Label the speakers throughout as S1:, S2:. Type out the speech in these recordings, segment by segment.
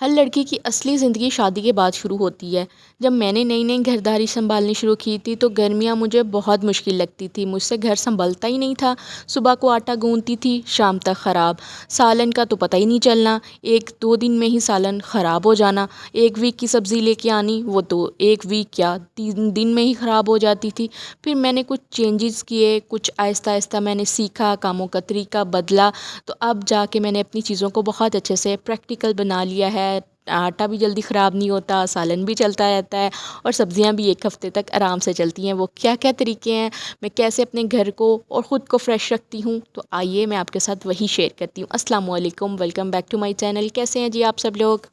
S1: ہر لڑکی کی اصلی زندگی شادی کے بعد شروع ہوتی ہے۔ جب میں نے نئی نئی گھرداری سنبھالنی شروع کی تھی تو گرمیاں مجھے بہت مشکل لگتی تھی، مجھ سے گھر سنبھلتا ہی نہیں تھا۔ صبح کو آٹا گوندتی تھی، شام تک خراب۔ سالن کا تو پتہ ہی نہیں چلنا، ایک دو دن میں ہی سالن خراب ہو جانا۔ ایک ویک کی سبزی لے کے آنی، وہ تو ایک ویک کیا 3 دن میں ہی خراب ہو جاتی تھی۔ پھر میں نے کچھ چینجز کیے، کچھ آہستہ آہستہ میں نے سیکھا، کاموں کا طریقہ بدلا، تو اب جا کے میں نے اپنی چیزوں کو بہت اچھے سے پریکٹیکل بنا لیا ہے۔ آٹا بھی جلدی خراب نہیں ہوتا، سالن بھی چلتا رہتا ہے، اور سبزیاں بھی ایک ہفتے تک آرام سے چلتی ہیں۔ وہ کیا کیا طریقے ہیں، میں کیسے اپنے گھر کو اور خود کو فریش رکھتی ہوں، تو آئیے میں آپ کے ساتھ وہی شیئر کرتی ہوں۔ السلام علیکم، welcome back to my channel. کیسے ہیں جی آپ سب لوگ؟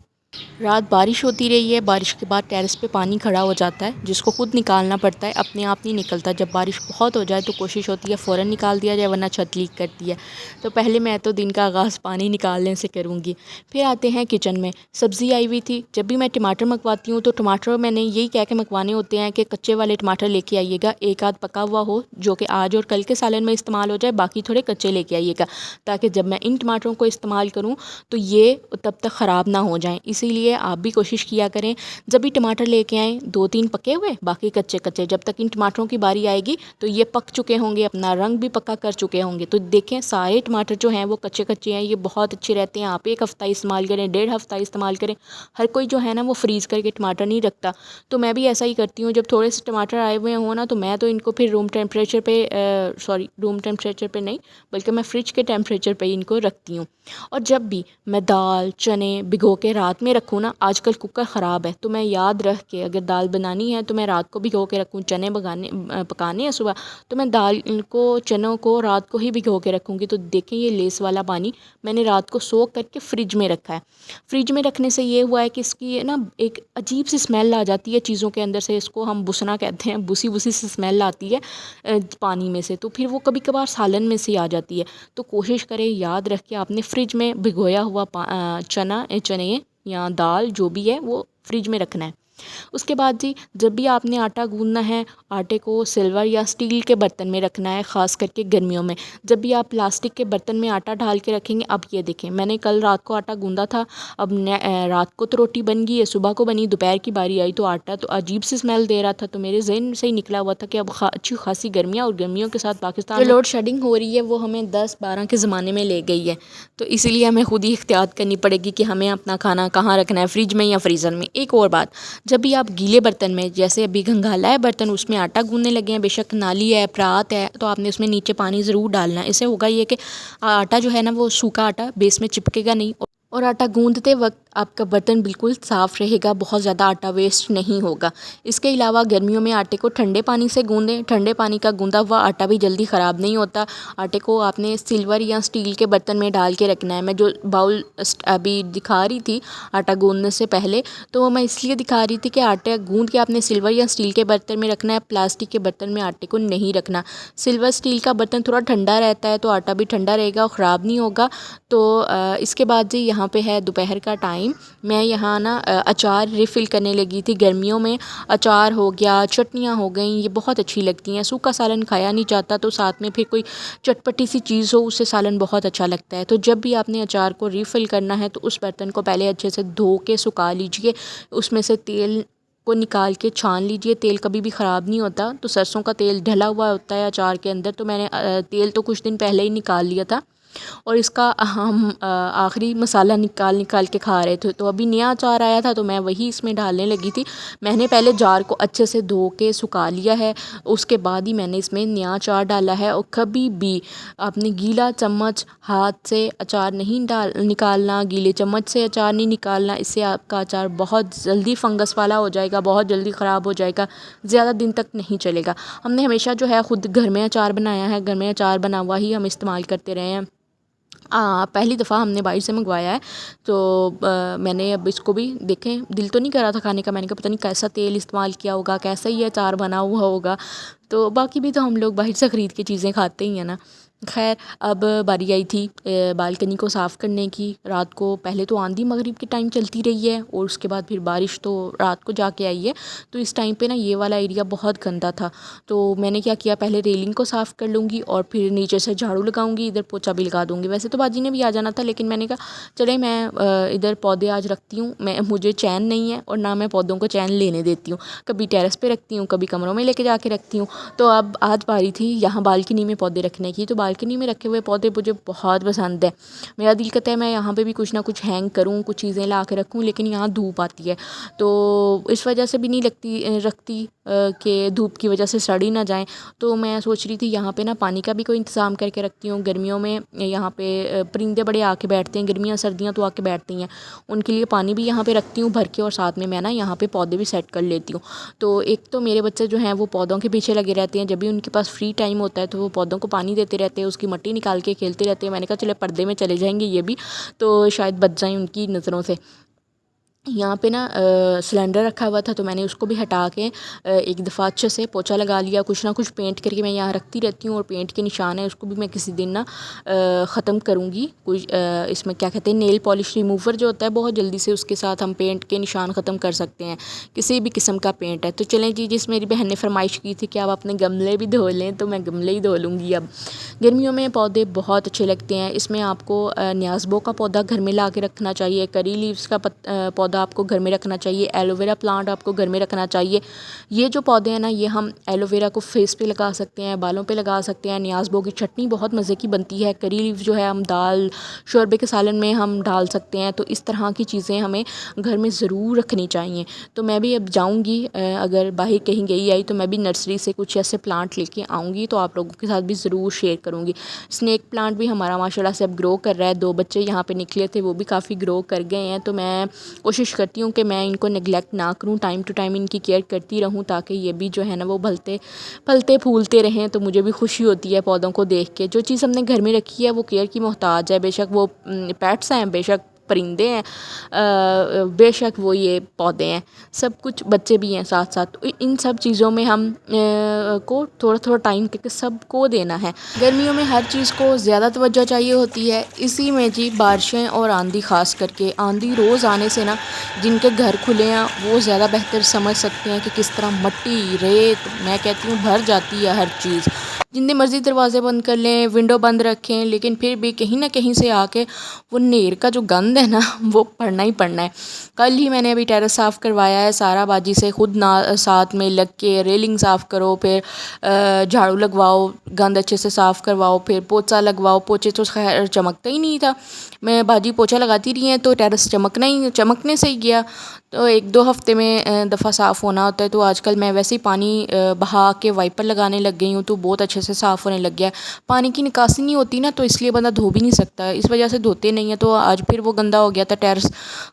S1: رات بارش ہوتی رہی ہے، بارش کے بعد ٹیرس پہ پانی کھڑا ہو جاتا ہے جس کو خود نکالنا پڑتا ہے، اپنے آپ نہیں نکلتا۔ جب بارش بہت ہو جائے تو کوشش ہوتی ہے فوراً نکال دیا جائے، ورنہ چھت لیک کرتی ہے۔ تو پہلے میں تو دن کا آغاز پانی نکالنے سے کروں گی۔ پھر آتے ہیں کچن میں۔ سبزی آئی ہوئی تھی، جب بھی میں ٹماٹر منگواتی ہوں تو ٹماٹر میں نے یہی کہہ کے منگوانے ہوتے ہیں کہ کچے والے ٹماٹر لے کے آئیے گا، ایک آدھ پکا ہوا ہو جو کہ آج اور کل کے سالن میں استعمال ہو جائے، باقی تھوڑے کچے لے کے آئیے گا، تاکہ جب میں ان ٹماٹروں کو استعمال کروں تو یہ تب تک خراب نہ ہو جائیں۔ اسی لیے آپ بھی کوشش کیا کریں جب بھی ٹماٹر لے کے آئیں 2-3 پکے ہوئے، باقی کچے کچے، جب تک ان ٹماٹروں کی باری آئے گی تو یہ پک چکے ہوں گے، اپنا رنگ بھی پکا کر چکے ہوں گے۔ تو دیکھیں سارے ٹماٹر جو ہیں وہ کچے کچے ہیں، یہ بہت اچھے رہتے ہیں۔ آپ 1 ہفتہ استعمال کریں، 1.5 ہفتہ استعمال کریں۔ ہر کوئی جو ہے نا وہ فریز کر کے ٹماٹر نہیں رکھتا، تو میں بھی ایسا ہی کرتی ہوں۔ جب تھوڑے سے ٹماٹر آئے ہوئے ہوں نا تو میں تو ان کو پھر روم ٹیمپریچر پہ نہیں بلکہ میں فریج کے ٹیمپریچر پہ ان کو رکھتی ہوں۔ اور جب بھی میں دال چنے بھگو کے رات میں رکھوں نا، آج کل کوکر خراب ہے تو میں یاد رکھ کے، اگر دال بنانی ہے تو میں رات کو بھگو کے رکھوں، چنے پکانے ہیں صبح تو میں دال کو چنوں کو رات کو ہی بھگو کے رکھوں گی۔ تو دیکھیں یہ لیس والا پانی میں نے رات کو سوک کر کے فریج میں رکھا ہے۔ فریج میں رکھنے سے یہ ہوا ہے کہ اس کی نا ایک عجیب سی اسمیل آ جاتی ہے چیزوں کے اندر سے، اس کو ہم بسنا کہتے ہیں، بسی بسی سی اسمیل آتی ہے پانی میں سے، تو پھر وہ کبھی کبھار سالن میں سے آ جاتی ہے۔ تو کوشش کریں، یاد رکھ کے آپ نے فریج میں بھگویا ہوا چنے یا دال جو بھی ہے وہ فریج میں رکھنا ہے۔ اس کے بعد جی جب بھی آپ نے آٹا گوندنا ہے، آٹے کو سلور یا اسٹیل کے برتن میں رکھنا ہے، خاص کر کے گرمیوں میں۔ جب بھی آپ پلاسٹک کے برتن میں آٹا ڈال کے رکھیں گے، اب یہ دیکھیں میں نے کل رات کو آٹا گوندا تھا، اب رات کو تو روٹی بن گئی ہے، صبح کو بنی، دوپہر کی باری آئی تو آٹا تو عجیب سی اسمیل دے رہا تھا، تو میرے ذہن سے ہی نکلا ہوا تھا کہ اب اچھی خاصی گرمیاں، اور گرمیوں کے ساتھ پاکستان جو لوڈ شیڈنگ ہو رہی ہے وہ ہمیں 10-12 کے زمانے میں لے گئی ہے، تو اسی لیے ہمیں خود ہی احتیاط کرنی پڑے گی کہ ہمیں اپنا کھانا کہاں رکھنا ہے، فریج میں یا فریزر میں۔ ایک اور بات، جب بھی آپ گیلے برتن میں، جیسے ابھی گھنگالا ہے برتن، اس میں آٹا گوندنے لگے ہیں، بے شک نالی ہے پرات ہے، تو آپ نے اس میں نیچے پانی ضرور ڈالنا ہے۔ اس سے ہوگا یہ کہ آٹا جو ہے نا وہ سوکھا آٹا بیس میں چپکے گا نہیں، اور آٹا گوندتے وقت آپ کا برتن بالکل صاف رہے گا، بہت زیادہ آٹا ویسٹ نہیں ہوگا۔ اس کے علاوہ گرمیوں میں آٹے کو ٹھنڈے پانی سے گوندیں، ٹھنڈے پانی کا گوندا ہوا آٹا بھی جلدی خراب نہیں ہوتا۔ آٹے کو آپ نے سلور یا اسٹیل کے برتن میں ڈال کے رکھنا ہے۔ میں جو باؤل ابھی دکھا رہی تھی آٹا گوندنے سے پہلے، تو وہ میں اس لیے دکھا رہی تھی کہ آٹا گوند کے آپ نے سلور یا اسٹیل کے برتن میں رکھنا ہے، پلاسٹک کے برتن میں آٹے کو نہیں رکھنا۔ سلور اسٹیل کا برتن تھوڑا ٹھنڈا رہتا ہے تو آٹا بھی ٹھنڈا رہے گا اور خراب نہیں ہوگا۔ تو اس کے بعد جی یہاں پہ ہے دوپہر کا ٹائم، میں یہاں نا اچار ریفل کرنے لگی تھی۔ گرمیوں میں اچار ہو گیا، چٹنیاں ہو گئیں، یہ بہت اچھی لگتی ہیں۔ سوکھا سالن کھایا نہیں جاتا تو ساتھ میں پھر کوئی چٹپٹی سی چیز ہو، اس سے سالن بہت اچھا لگتا ہے۔ تو جب بھی آپ نے اچار کو ریفل کرنا ہے تو اس برتن کو پہلے اچھے سے دھو کے سکھا لیجئے، اس میں سے تیل کو نکال کے چھان لیجئے۔ تیل کبھی بھی خراب نہیں ہوتا، تو سرسوں کا تیل ڈھلا ہوا ہوتا ہے اچار کے اندر، تو میں نے تیل تو کچھ دن پہلے ہی نکال لیا تھا، اور اس کا ہم آخری مسالہ نکال کے کھا رہے تھے۔ تو ابھی نیا اچار آیا تھا تو میں وہی اس میں ڈالنے لگی تھی۔ میں نے پہلے جار کو اچھے سے دھو کے سکھا لیا ہے، اس کے بعد ہی میں نے اس میں نیا اچار ڈالا ہے۔ اور کبھی بھی آپ نے گیلا چمچ ہاتھ سے اچار نہیں نکالنا، گیلے چمچ سے اچار نہیں نکالنا، اس سے آپ کا اچار بہت جلدی فنگس والا ہو جائے گا، بہت جلدی خراب ہو جائے گا، زیادہ دن تک نہیں چلے گا۔ ہم نے ہمیشہ جو ہے خود گھر میں اچار بنایا ہے، گھر میں اچار بنا ہوا ہی ہم استعمال کرتے رہے ہیں۔ پہلی دفعہ ہم نے باہر سے منگوایا ہے تو میں نے اب اس کو بھی دیکھیں، دل تو نہیں کر رہا تھا کھانے کا، میں نے کہا پتہ نہیں کیسا تیل استعمال کیا ہوگا، کیسا ہی اچار بنا ہوا ہوگا، تو باقی بھی تو ہم لوگ باہر سے خرید کے چیزیں کھاتے ہی ہیں نا۔ خیر اب باری آئی تھی بالکنی کو صاف کرنے کی۔ رات کو پہلے تو آندھی مغرب کے ٹائم چلتی رہی ہے اور اس کے بعد پھر بارش تو رات کو جا کے آئی ہے، تو اس ٹائم پہ نا یہ والا ایریا بہت گندا تھا۔ تو میں نے کیا کیا، پہلے ریلنگ کو صاف کر لوں گی اور پھر نیچے سے جھاڑو لگاؤں گی، ادھر پوچھا بھی لگا دوں گی۔ ویسے تو باجی نے بھی آ جانا تھا، لیکن میں نے کہا چلے میں ادھر پودے آج رکھتی ہوں، مجھے چین نہیں ہے اور نہ میں پودوں کو چین لینے دیتی ہوں، کبھی ٹیرس پہ رکھتی ہوں، کبھی کمروں میں لے کے جا کے رکھتی ہوں۔ تو اب آج باری تھی یہاں بالکنی میں پودے رکھنے کی، تو بالکنی میں رکھے ہوئے پودے مجھے بہت پسند ہے۔ میرا دل کرتا ہے میں یہاں پہ بھی کچھ نہ کچھ ہینگ کروں، کچھ چیزیں لا کے رکھوں، لیکن یہاں دھوپ آتی ہے تو اس وجہ سے بھی نہیں رکھتی کہ دھوپ کی وجہ سے سڑ ہی نہ جائیں۔ تو میں سوچ رہی تھی یہاں پہ نا پانی کا بھی کوئی انتظام کر کے رکھتی ہوں۔ گرمیوں میں یہاں پہ پرندے بڑے آ کے بیٹھتے ہیں، گرمیاں سردیاں تو آ کے بیٹھتی ہیں، ان کے لیے پانی بھی یہاں پہ رکھتی ہوں بھر کے، اور ساتھ میں نا یہاں پہ پودے بھی سیٹ کر لیتی ہوں۔ تو ایک تو میرے بچے جو ہیں وہ پودوں کے پیچھے لگے رہتے ہیں، جب بھی ان کے پاس فری ٹائم ہوتا ہے تو وہ پودوں کو پانی دیتے رہتے ہیں، اس کی مٹی نکال کے کھیلتے رہتے ہیں۔ میں نے کہا چلے پردے میں چلے جائیں گے یہ بھی، تو شاید بچ جائیں ان کی نظروں سے۔ یہاں پہ نا سلنڈر رکھا ہوا تھا تو میں نے اس کو بھی ہٹا کے ایک دفعہ اچھے سے پوچھا لگا لیا، کچھ نہ کچھ پینٹ کر کے میں یہاں رکھتی رہتی ہوں، اور پینٹ کے نشان ہے اس کو بھی میں کسی دن نا ختم کروں گی۔ کچھ اس میں کیا کہتے ہیں نیل پالش ریموور جو ہوتا ہے، بہت جلدی سے اس کے ساتھ ہم پینٹ کے نشان ختم کر سکتے ہیں، کسی بھی قسم کا پینٹ ہے۔ تو چلیں جی، جس میری بہن نے فرمائش کی تھی کہ آپ اپنے گملے بھی دھو لیں، تو میں گملے ہی دھو لوں گی اب۔ گرمیوں میں پودے بہت اچھے لگتے ہیں، اس میں آپ کو نیازبو کا پودا گھر میں لا کے رکھنا چاہیے، کری لیوز کا پودا آپ کو گھر میں رکھنا چاہیے، ایلو ویرا پلانٹ آپ کو گھر میں رکھنا چاہیے۔ یہ جو پودے ہیں نا، یہ ہم ایلو ویرا کو فیس پہ لگا سکتے ہیں، بالوں پہ لگا سکتے ہیں، نیازبو کی چٹنی بہت مزے کی بنتی ہے، کری لیوز جو ہے ہم دال شوربے کے سالن میں ہم ڈال سکتے ہیں، تو اس طرح کی چیزیں ہمیں گھر میں ضرور رکھنی چاہیے۔ تو میں بھی اب جاؤں گی، اگر باہر کہیں گئی آئی تو میں بھی نرسری سے کچھ ایسے پلانٹ لے کے آؤں گی، تو آپ لوگوں کے ساتھ بھی ضرور شیئر کروں گی۔ اسنیک پلانٹ بھی ہمارا ماشاءاللہ سے اب گرو کر رہا ہے، 2 بچے یہاں پہ نکلے تھے وہ بھی کافی گرو کر گئے ہیں، تو میں کوشش کرتی ہوں کہ میں ان کو نگلیکٹ نہ کروں، ٹائم ٹو ٹائم ان کی کیئر کرتی رہوں، تاکہ یہ بھی جو ہے نا وہ پھلتے پھولتے رہیں، تو مجھے بھی خوشی ہوتی ہے پودوں کو دیکھ کے۔ جو چیز ہم نے گھر میں رکھی ہے وہ کیئر کی محتاج ہے، بے شک وہ پیٹس ہیں، بے شک پرندے ہیں، بے شک وہ یہ پودے ہیں، سب کچھ بچے بھی ہیں ساتھ ساتھ۔ ان سب چیزوں میں ہم کو تھوڑا تھوڑا ٹائم کر کے سب کو دینا ہے۔ گرمیوں میں ہر چیز کو زیادہ توجہ چاہیے ہوتی ہے، اسی میں جی بارشیں اور آندھی، خاص کر کے آندھی روز آنے سے نا جن کے گھر کھلے ہیں وہ زیادہ بہتر سمجھ سکتے ہیں کہ کس طرح مٹی ریت میں کہتی ہوں بھر جاتی ہے ہر چیز۔ جتنے مرضی دروازے بند کر لیں، ونڈو بند رکھیں، لیکن پھر بھی کہیں نہ کہیں سے آ کے وہ نیر کا جو گند ہے نا وہ پڑنا ہی پڑنا ہے۔ کل ہی میں نے ابھی ٹیرس صاف کروایا ہے سارا، باجی سے خود ساتھ میں لگ کے ریلنگ صاف کرو، پھر جھاڑو لگواؤ، گند اچھے سے صاف کرواؤ، پھر پوچھا لگواؤ۔ پوچھے تو خیر چمکتا ہی نہیں تھا، میں باجی پوچھا لگاتی رہی ہیں تو ٹیرس چمکنے سے ہی گیا، تو 1-2 ہفتے میں دفعہ صاف ہونا ہوتا ہے۔ تو آج کل میں ویسے ہی پانی بہا کے وائپر لگانے لگ گئی ہوں، تو بہت اچھے سے صاف ہونے لگ گیا۔ پانی کی نکاسی نہیں ہوتی نا، تو اس لیے بندہ دھو بھی نہیں سکتا، اس وجہ سے دھوتے نہیں ہیں، تو آج پھر وہ گندا ہو گیا تھا ٹیرس۔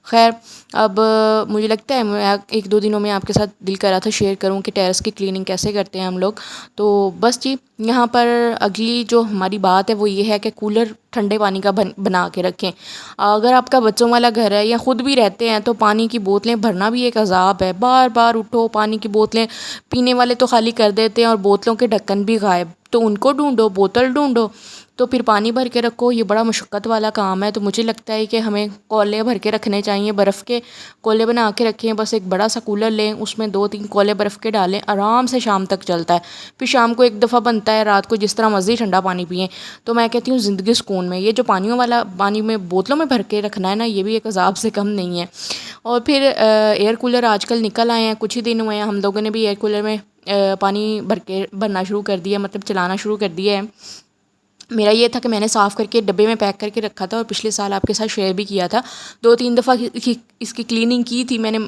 S1: خیر اب مجھے لگتا ہے میں 1-2 دنوں میں آپ کے ساتھ دل کر رہا تھا شیئر کروں کہ ٹیرس کی کلیننگ کیسے کرتے ہیں ہم لوگ۔ تو بس جی، یہاں پر اگلی جو ہماری بات ہے وہ یہ ہے کہ کولر ٹھنڈے پانی کا بنا کے رکھیں۔ اگر آپ کا بچوں والا گھر ہے یا خود بھی رہتے ہیں تو پانی کی بوتلیں بھرنا بھی ایک عذاب ہے، بار بار اٹھو، پانی کی بوتلیں، پینے والے تو خالی کر دیتے ہیں اور بوتلوں کے ڈھکن بھی غائب، تو ان کو ڈھونڈو، بوتل ڈھونڈو، تو پھر پانی بھر کے رکھو، یہ بڑا مشقت والا کام ہے۔ تو مجھے لگتا ہے کہ ہمیں کولے بھر کے رکھنے چاہیے، برف کے کولے بنا کے رکھیں، بس ایک بڑا سا کولر لیں، اس میں 2-3 کولے برف کے ڈالیں، آرام سے شام تک چلتا ہے، پھر شام کو ایک دفعہ بنتا ہے، رات کو جس طرح مرضی ٹھنڈا پانی پئیں۔ تو میں کہتی ہوں زندگی سکون میں، یہ جو پانی میں بوتلوں میں بھر کے رکھنا ہے نا، یہ بھی ایک عذاب سے کم نہیں ہے۔ اور پھر ایئر کولر آج کل نکل آئے ہیں، کچھ ہی دن ہوئے ہیں، ہم لوگوں نے بھی ایئر کولر میں پانی بھرنا شروع کر دیا، مطلب چلانا شروع کر دیا ہے۔ میرا یہ تھا کہ میں نے صاف کر کے ڈبے میں پیک کر کے رکھا تھا، اور پچھلے سال آپ کے ساتھ شیئر بھی کیا تھا، 2-3 دفعہ اس کی کلیننگ کی تھی میں نے،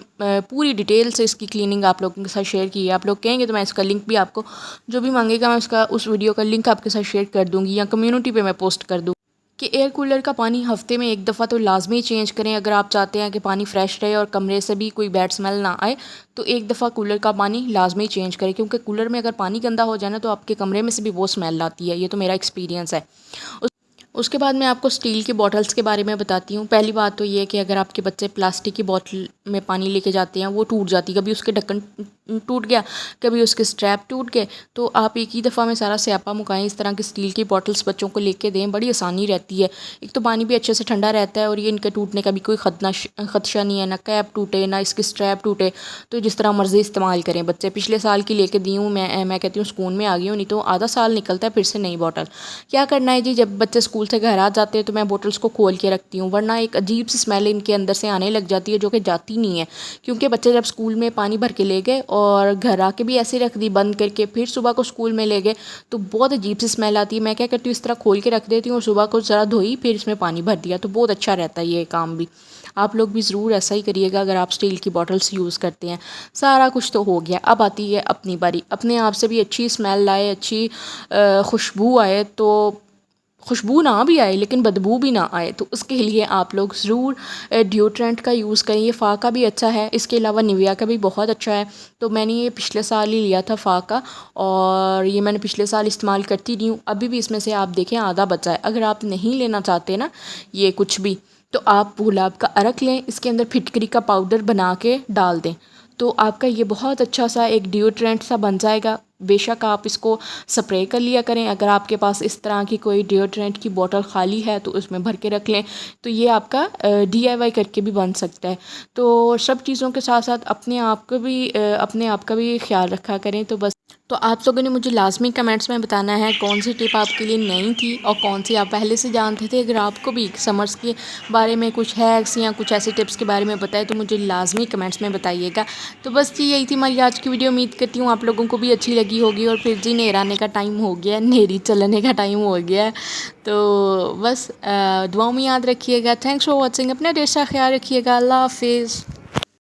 S1: پوری ڈیٹیل سے اس کی کلیننگ آپ لوگوں کے ساتھ شیئر کی ہے۔ آپ لوگ کہیں گے تو میں اس کا لنک بھی آپ کو، جو بھی مانگے گا میں اس ویڈیو کا لنک آپ کے ساتھ شیئر کر دوں گی، یا کمیونٹی پہ میں پوسٹ کر دوں کہ ایئر کولر کا پانی ہفتے میں 1 دفعہ تو لازمی چینج کریں، اگر آپ چاہتے ہیں کہ پانی فریش رہے اور کمرے سے بھی کوئی بیڈ اسمیل نہ آئے، تو 1 دفعہ کولر کا پانی لازمی چینج کریں، کیونکہ کولر میں اگر پانی گندا ہو جائے نا تو آپ کے کمرے میں سے بھی وہ اسمیل آتی ہے، یہ تو میرا ایکسپیرینس ہے۔ اس کے بعد میں آپ کو اسٹیل کی بوٹلز کے بارے میں بتاتی ہوں۔ پہلی بات تو یہ کہ اگر آپ کے بچے پلاسٹک کی بوٹل میں پانی لے کے جاتے ہیں، وہ ٹوٹ جاتی ہے، کبھی اس کے ڈھکن ٹوٹ گیا، کبھی اس کے اسٹریپ ٹوٹ گئے. تو آپ ایک ہی دفعہ میں سارا سیاپا مکائیں. اس طرح کی اسٹیل کی بوٹلس بچوں کو لے کے دیں، بڑی آسانی رہتی ہے. ایک تو پانی بھی اچھے سے ٹھنڈا رہتا ہے اور یہ ان کے ٹوٹنے کا بھی کوئی خدشہ نہیں ہے، نہ کیپ ٹوٹے نہ اس کے اسٹریپ ٹوٹے. تو جس طرح مرضی استعمال کریں بچے. پچھلے سال کی لے کے دی ہوں میں کہتی ہوں سکون میں آ گئی ہوں، نہیں تو آدھا سال نکلتا ہے پھر سے نئی بوٹل. کیا کرنا ہے جی، جب بچے اسکول سے گھر آ جاتے ہیں تو میں بوٹلس کو کھول کے رکھتی ہوں، ورنہ ایک عجیب سی اسمیل ان کے اندر سے آنے لگ جاتی ہے جو کہ جاتی نہیں ہے. کیونکہ بچے جب اسکول میں پانی بھر کے لے گئے اور گھر آ کے بھی ایسے رکھ دی بند کر کے، پھر صبح کو اسکول میں لے گئے تو بہت عجیب سی اسمیل آتی ہے. میں کیا کرتی ہوں اس طرح کھول کے رکھ دیتی ہوں اور صبح کو ذرا دھوئی پھر اس میں پانی بھر دیا، تو بہت اچھا رہتا ہے یہ کام بھی. آپ لوگ بھی ضرور ایسا ہی کریے گا اگر آپ اسٹیل کی بوٹلس یوز کرتے ہیں. سارا کچھ تو ہو گیا، اب آتی ہے اپنی باری. اپنے آپ سے بھی اچھی اسمیل آئے، اچھی خوشبو آئے، تو خوشبو نہ بھی آئے لیکن بدبو بھی نہ آئے، تو اس کے لیے آپ لوگ ضرور ڈیوڈرنٹ کا یوز کریں. یہ فا کا بھی اچھا ہے، اس کے علاوہ نیویا کا بھی بہت اچھا ہے. تو میں نے یہ پچھلے سال ہی لیا تھا فا کا، اور یہ میں نے پچھلے سال استعمال کرتی رہی ہوں. ابھی بھی اس میں سے آپ دیکھیں آدھا بچا ہے. اگر آپ نہیں لینا چاہتے نا یہ کچھ بھی، تو آپ گلاب کا عرق لیں، اس کے اندر پھٹکری کا پاؤڈر بنا کے ڈال دیں، تو آپ کا یہ بہت اچھا سا ایک ڈیوڈرنٹ سا بن جائے گا. بے شک آپ اس کو سپرے کر لیا کریں. اگر آپ کے پاس اس طرح کی کوئی ڈیوڈرنٹ کی بوٹل خالی ہے تو اس میں بھر کے رکھ لیں، تو یہ آپ کا DIY کر کے بھی بن سکتا ہے. تو سب چیزوں کے ساتھ ساتھ اپنے آپ کا بھی خیال رکھا کریں. تو بس، تو آپ لوگوں نے مجھے لازمی کمنٹس میں بتانا ہے کون سی ٹپ آپ کے لیے نئی تھی اور کون سی آپ پہلے سے جانتے تھے. اگر آپ کو بھی سمرس کے بارے میں کچھ ہیکس یا کچھ ایسے ٹپس کے بارے میں بتائے تو مجھے لازمی کمنٹس میں بتائیے گا. تو بس جی یہی تھی ہماری آج کی ویڈیو. امید کرتی ہوں آپ لوگوں کو بھی اچھی لگی ہوگی. اور پھر جی نیرا آنے کا ٹائم ہو گیا ہے، نیری چلنے کا ٹائم ہو گیا ہے. تو بس دعاؤں میں یاد رکھیے گا. Thanks for watching. اپنا ڈھیر سا خیال رکھیے گا. اللہ حافظ.